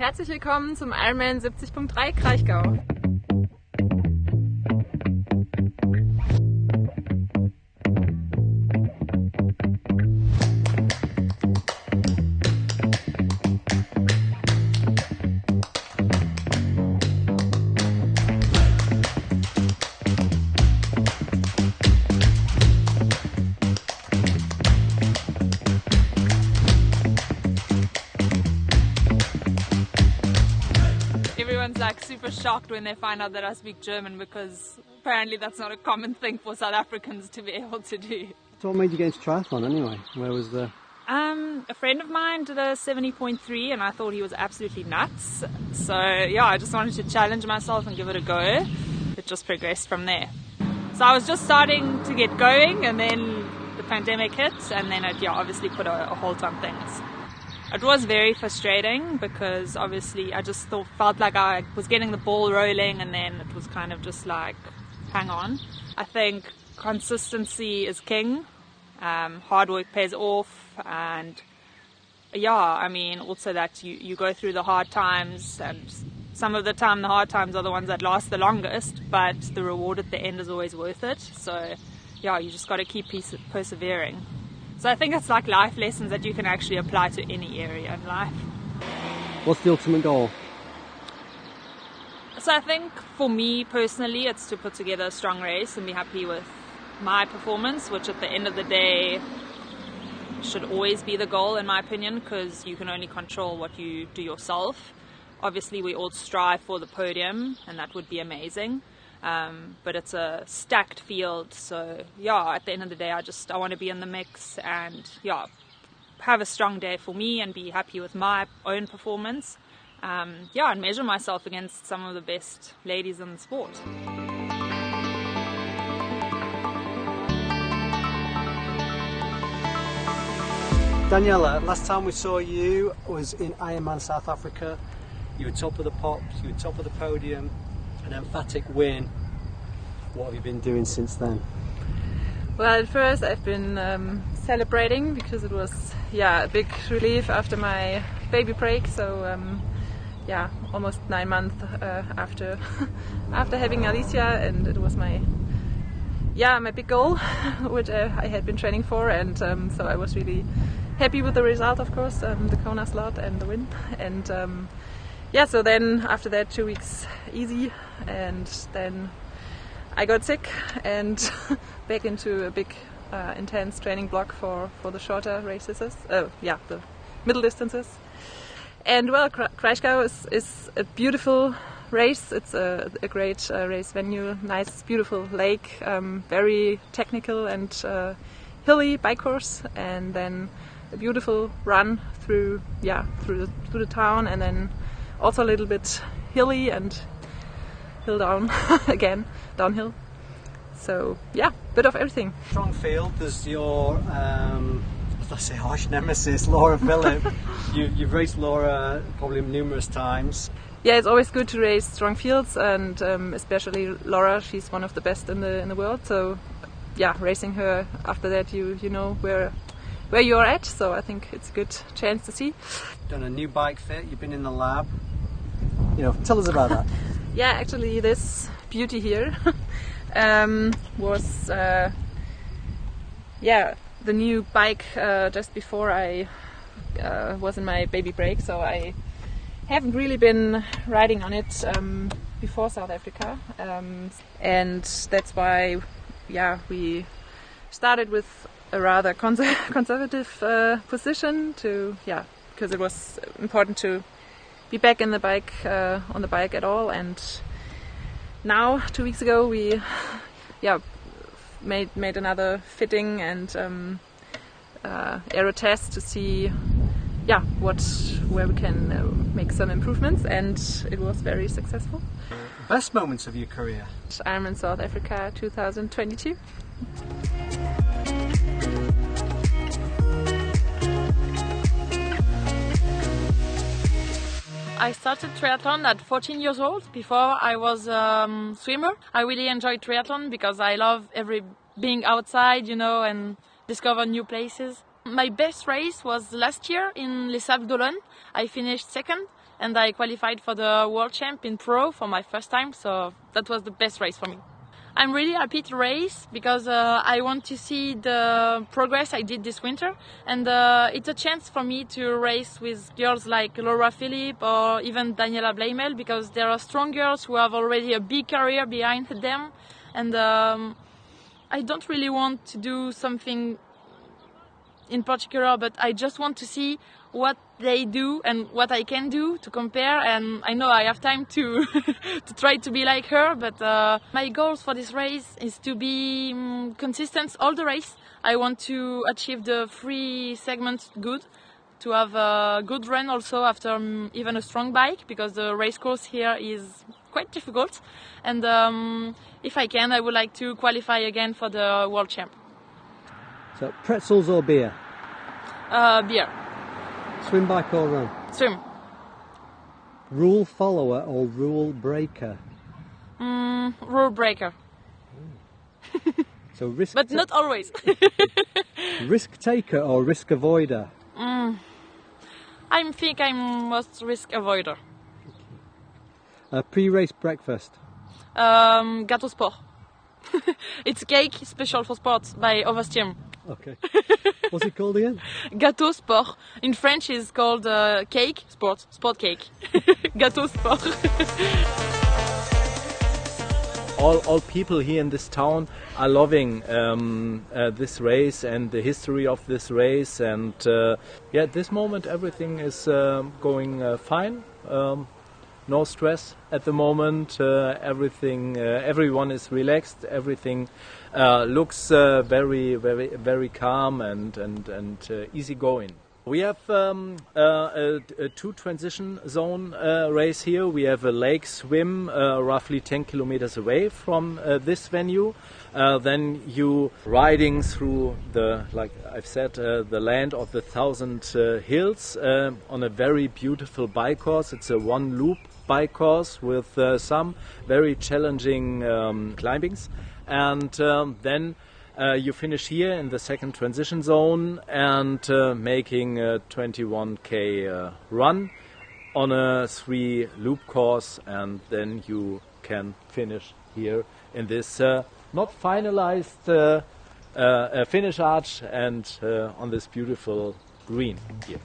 Herzlich willkommen zum Ironman 70.3 Kraichgau. Everyone's like super shocked when they find out that I speak German, because apparently that's not a common thing for South Africans to be able to do. So what made you get into triathlon anyway? Where was the... A friend of mine did a 70.3 and I thought he was absolutely nuts. So yeah, I just wanted to challenge myself and give it a go. It just progressed from there. So I was just starting to get going, and then the pandemic hit, and then it obviously put a halt on things. It was very frustrating because obviously I just felt like I was getting the ball rolling, and then it was kind of just like, hang on. I think consistency is king. Hard work pays off, and yeah, I mean also that you go through the hard times, and some of the time the hard times are the ones that last the longest, but the reward at the end is always worth it. So yeah, you just got to keep persevering. So I think it's like life lessons that you can actually apply to any area in life. What's the ultimate goal? So I think for me personally, it's to put together a strong race and be happy with my performance, which at the end of the day should always be the goal in my opinion, because you can only control what you do yourself. Obviously we all strive for the podium, and that would be amazing. But it's a stacked field, so yeah, at the end of the day I want to be in the mix and yeah, have a strong day for me and be happy with my own performance, and measure myself against some of the best ladies in the sport. Daniela, last time we saw you was in IRONMAN South Africa. You were top of the pops, you were top of the podium, an emphatic win. What have you been doing since then? Well, at first I've been celebrating because it was a big relief after my baby break. So almost 9 months after having Alicia, and it was my big goal, which I had been training for, and so I was really happy with the result, of course, the Kona slot and the win, and so then after that 2 weeks easy, and then I got sick and back into a big intense training block for the shorter races, the middle distances. And well, Kraichgau is a beautiful race. It's a great race venue, nice beautiful lake, very technical and hilly bike course, and then a beautiful run through the town, and then also a little bit hilly and hill down again, downhill. So yeah, bit of everything. Strong field. There's your let's say harsh nemesis, Laura Phillip. You've raced Laura probably numerous times. Yeah, it's always good to race strong fields, and especially Laura. She's one of the best in the world. So yeah, racing her after that, you know where you are at. So I think it's a good chance to see. Done a new bike fit. You've been in the lab. Tell us about that. Yeah, actually this beauty here was the new bike just before I was in my baby break, so I haven't really been riding on it before South Africa, and that's why we started with a rather conservative position because it was important to be back in the bike on the bike at all. And now 2 weeks ago we made another fitting and aero test to see where we can make some improvements, and it was very successful. Best moments of your career? Ironman South Africa 2022. I started triathlon at 14 years old. Before I was a swimmer. I really enjoyed triathlon because I love being outside, and discover new places. My best race was last year in Les Sables d'Olonne. I finished second, and I qualified for the World Champ in Pro for my first time, so that was the best race for me. I'm really happy to race because I want to see the progress I did this winter, and it's a chance for me to race with girls like Laura Philippe or even Daniela Bleimel, because there are strong girls who have already a big career behind them, and I don't really want to do something in particular, but I just want to see what they do and what I can do to compare, and I know I have time to to try to be like her, but my goals for this race is to be consistent all the race. I want to achieve the 3 segments good, to have a good run also after even a strong bike, because the race course here is quite difficult, and if I can, I would like to qualify again for the World Champ. So pretzels or beer? Beer. Swim, bike or run? Swim. Rule follower or rule breaker? Rule breaker. So risk, but not always. risk taker or risk avoider? I think I'm most risk avoider. Pre-race breakfast? Gâteau sport. It's cake special for sports by Oversteam. Okay. What's it called again? Gâteau sport. In French is called cake, sport cake. Gâteau sport. All people here in this town are loving this race and the history of this race, and yeah, at this moment everything is going fine. No stress at the moment. Everyone is relaxed. Everything looks very calm and easygoing. We have a 2 transition zone race here. We have a lake swim roughly 10 kilometers away from this venue. Then you riding through the, like I've said, the land of the 1,000 hills on a very beautiful bike course. It's a 1 loop bike course with some very challenging climbings, and then you finish here in the 2nd transition zone and making a 21k run on a 3 loop course, and then you can finish here in this not finalized finish arch and on this beautiful green here.